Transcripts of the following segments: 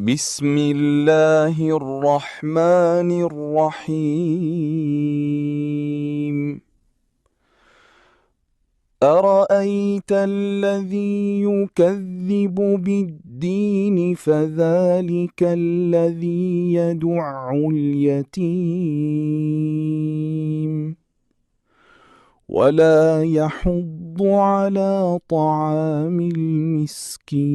بسم الله الرحمن الرحيم. أرأيت الذي يكذب بالدين فذلك الذي يدع اليتيم ولا يحض على طعام المسكين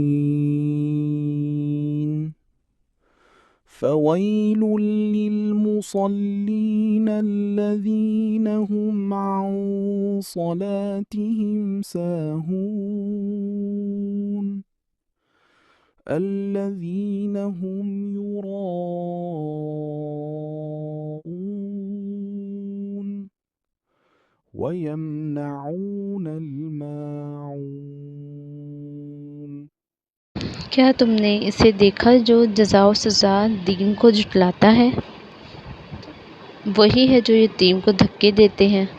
فويل للمصلين الذين هم عن صلاتهم ساهون الذين هم يراءون ويمنعون الماعون। क्या तुमने इसे देखा जो जज़ा व सज़ा दीन को जुटलाता है? वही है जो यतीम को धक्के देते हैं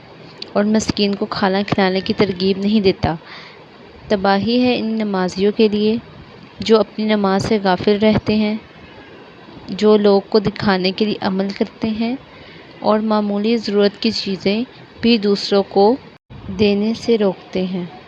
और मस्कीन को खाना खिलाने की तरगीब नहीं देता। तबाही है इन नमाजियों के लिए जो अपनी नमाज से गाफिल रहते हैं, जो लोग को दिखाने के लिए अमल करते हैं और मामूली ज़रूरत की चीज़ें भी दूसरों को देने से रोकते हैं।